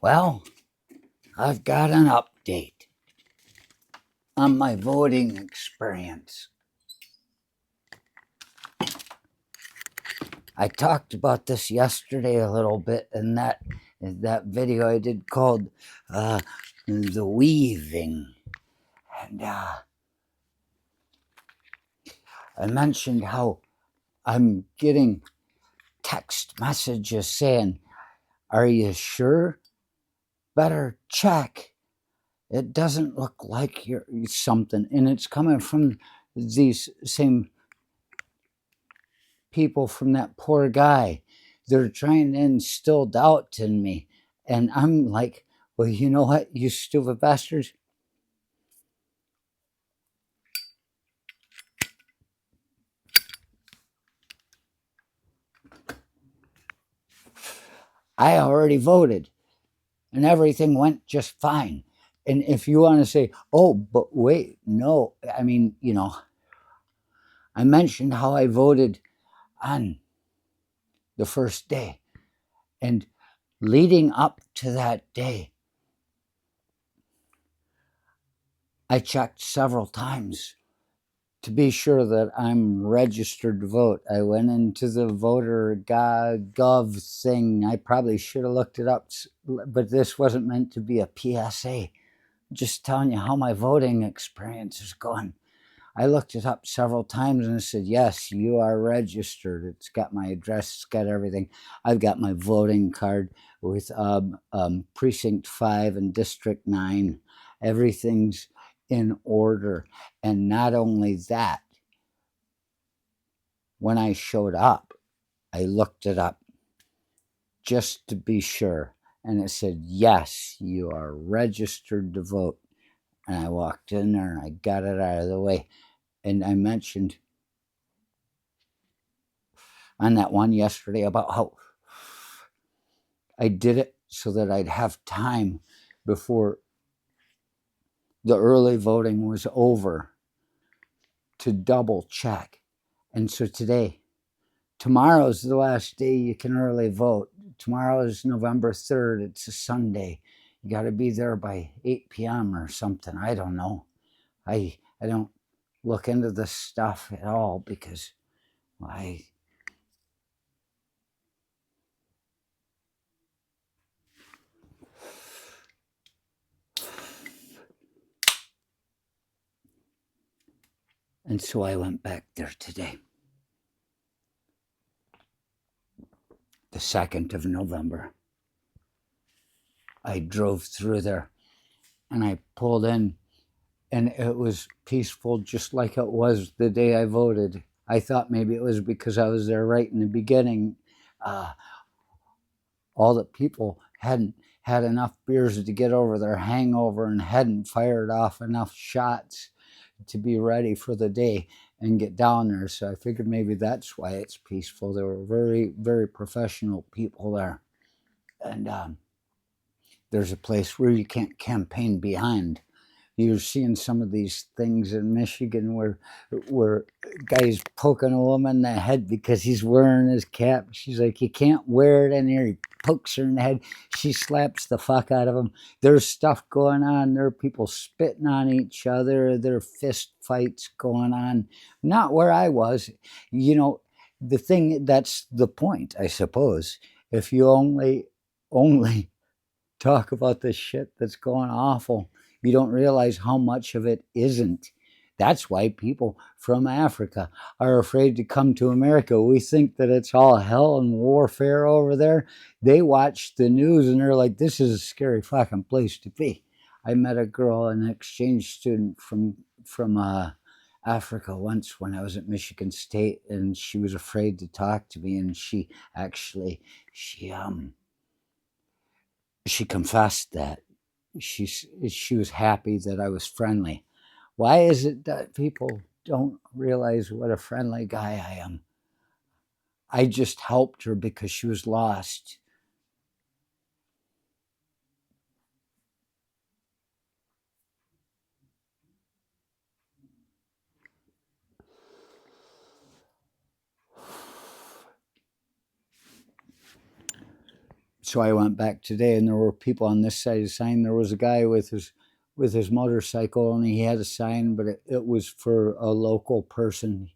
Well, I've got an update on my voting experience. I talked about this yesterday a little bit in that video I did called The Weaving. And I mentioned how I'm getting text messages saying, "Are you sure? Better check. It doesn't look like you're something." And it's coming from these same people from that poor guy. They're trying to instill doubt in me. And I'm like, well, you know what, you stupid bastards? I already voted and everything went just fine. And if you want to say, oh, but wait, no, I mean, I mentioned how I voted on the first day. And leading up to that day, I checked several times to be sure that I'm registered to vote. I went into the voter gov thing. I probably should have looked it up, but this wasn't meant to be a PSA. Just telling you how my voting experience is going. I looked it up several times and it said, yes, you are registered. It's got my address, it's got everything. I've got my voting card with Precinct 5 and District 9. Everything's in order. And not only that, when I showed up, I looked it up just to be sure. And it said, yes, you are registered to vote. And I walked in there and I got it out of the way. And I mentioned on that one yesterday about how I did it so that I'd have time before the early voting was over to double check. And so tomorrow's the last day you can early vote. Tomorrow is November 3rd. It's a Sunday. You got to be there by 8 p.m. or something. I don't know. I don't look into this stuff at all because and so I went back there today, the 2nd of November. I drove through there and I pulled in and it was peaceful just like it was the day I voted. I thought maybe it was because I was there right in the beginning. All the people hadn't had enough beers to get over their hangover and hadn't fired off enough shots to be ready for the day and get down there. So I figured maybe that's why it's peaceful. There were very, very professional people there. And there's a place where you can't campaign behind. You're seeing some of these things in Michigan where guys poking a woman in the head because he's wearing his cap. She's like, you can't wear it in here. He pokes her in the head. She slaps the fuck out of him. There's stuff going on. There are people spitting on each other. There are fist fights going on. Not where I was. The thing, that's the point, I suppose. If you only talk about the shit that's going awful, you don't realize how much of it isn't. That's why people from Africa are afraid to come to America. We think that it's all hell and warfare over there. They watch the news and they're like, this is a scary fucking place to be. I met a girl, an exchange student from Africa once when I was at Michigan State, and she was afraid to talk to me, and she confessed that she was happy that I was friendly. Why is it that people don't realize what a friendly guy I am? I just helped her because she was lost. So I went back today, and there were people on this side of the sign. There was a guy with his motorcycle, and he had a sign, but it was for a local person.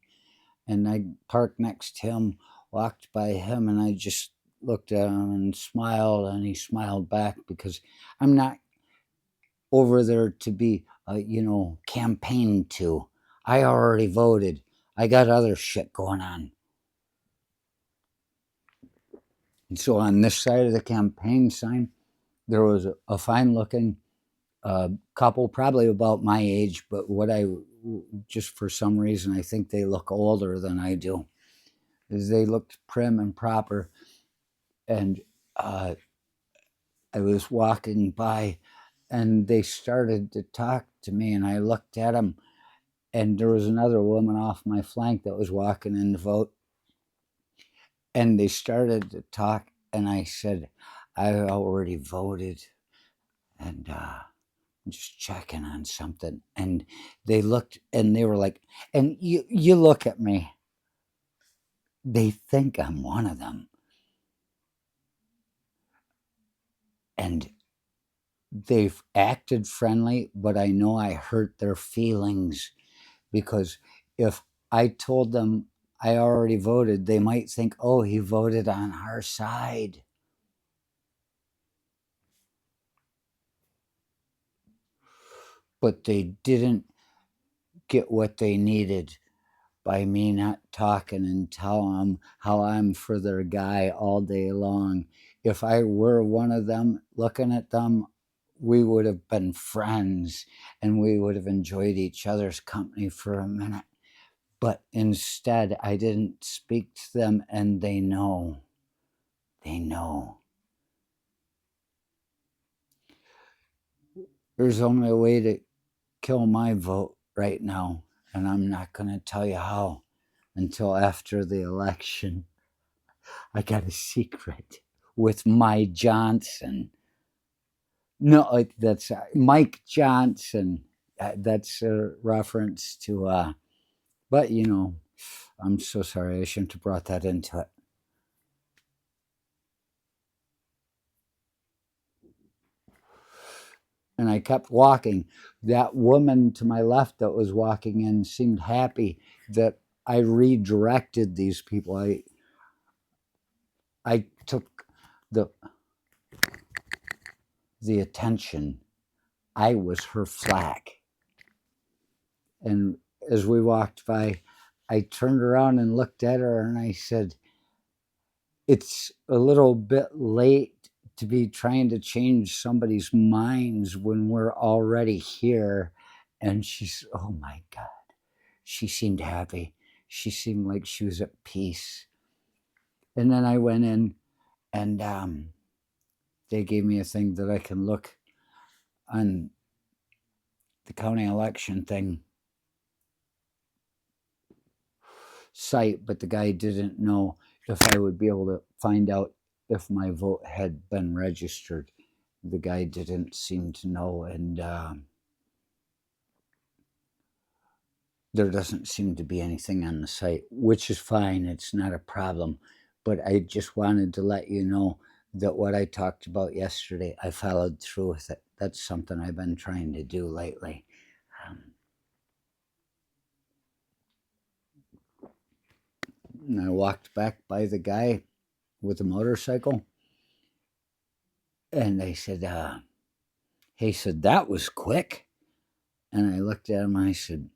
And I parked next to him, walked by him, and I just looked at him and smiled, and he smiled back, because I'm not over there to be, campaigned to. I already voted. I got other shit going on. And so on this side of the campaign sign, there was a fine looking couple, probably about my age, but just for some reason, I think they look older than I do. They looked prim and proper. And I was walking by, and they started to talk to me, and I looked at them, and there was another woman off my flank that was walking in to vote, and they started to talk, and I said, I already voted, and I'm just checking on something. And they looked, and they were like, and you look at me, they think I'm one of them. And they've acted friendly, but I know I hurt their feelings, because if I told them I already voted, they might think, oh, he voted on our side. But they didn't get what they needed by me not talking and telling them how I'm for their guy all day long. If I were one of them looking at them, we would have been friends, and we would have enjoyed each other's company for a minute. But instead, I didn't speak to them, and they know. They know. There's only a way to kill my vote right now, and I'm not going to tell you how until after the election. I got a secret with my Johnson. No, that's Mike Johnson. That's a reference to, but I'm so sorry. I shouldn't have brought that into it. And I kept walking. That woman to my left that was walking in seemed happy that I redirected these people. I took the attention. I was her flag. And as we walked by, I turned around and looked at her, and I said, it's a little bit late to be trying to change somebody's minds when we're already here. And she's, oh my God, she seemed happy. She seemed like she was at peace. And then I went in, and they gave me a thing that I can look on the county election thing site, but the guy didn't know if I would be able to find out if my vote had been registered. The guy didn't seem to know, and there doesn't seem to be anything on the site, which is fine. It's not a problem. But I just wanted to let you know that what I talked about yesterday, I followed through with it. That's something I've been trying to do lately. And I walked back by the guy with the motorcycle, and they said, he said, that was quick. And I looked at him, and I said,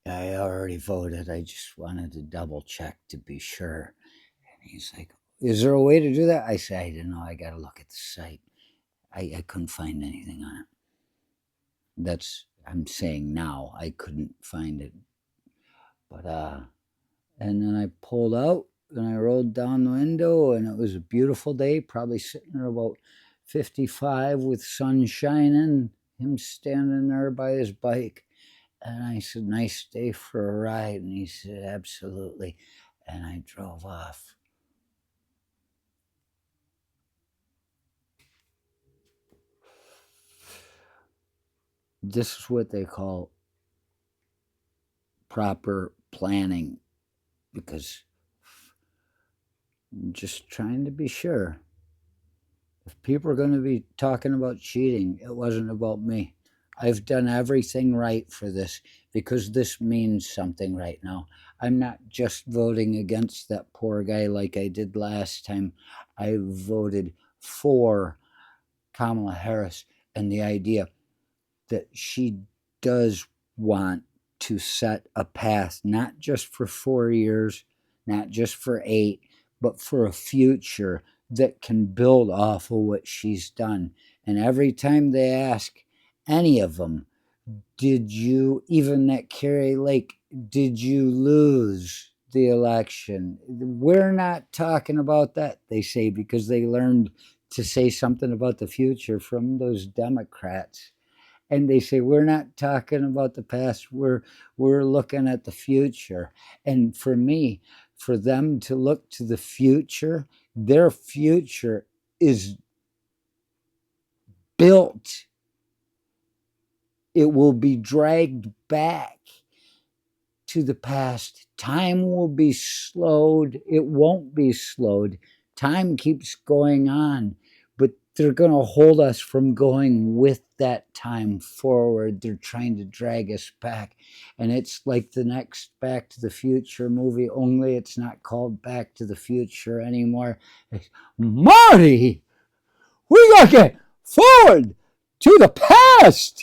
I already voted. I just wanted to double check to be sure. And he's like, is there a way to do that? I said, I don't know. I got to look at the site. I couldn't find anything on it. That's, I'm saying now, I couldn't find it. But, and then I pulled out, and I rolled down the window, and it was a beautiful day, probably sitting there about 55 with sun shining, him standing there by his bike. And I said, nice day for a ride. And he said, absolutely. And I drove off. This is what they call proper planning, because I'm just trying to be sure. People are going to be talking about cheating. It wasn't about me. I've done everything right for this because this means something right now. I'm not just voting against that poor guy like I did last time. I voted for Kamala Harris and the idea that she does want to set a path, not just for 4 years, not just for 8, but for a future that can build off of what she's done. And every time they ask any of them, did you, even that Carrie Lake, did you lose the election? We're not talking about that, they say, because they learned to say something about the future from those Democrats. And they say we're not talking about the past, we're looking at the future. And for me, for them to look to the future, their future is built, it will be dragged back to the past. Time will be slowed, it won't be slowed. Time keeps going on, but they're going to hold us from going with that time forward. They're trying to drag us back. And it's like the next Back to the Future movie, only it's not called Back to the Future anymore. It's, Marty, we got to get forward to the past.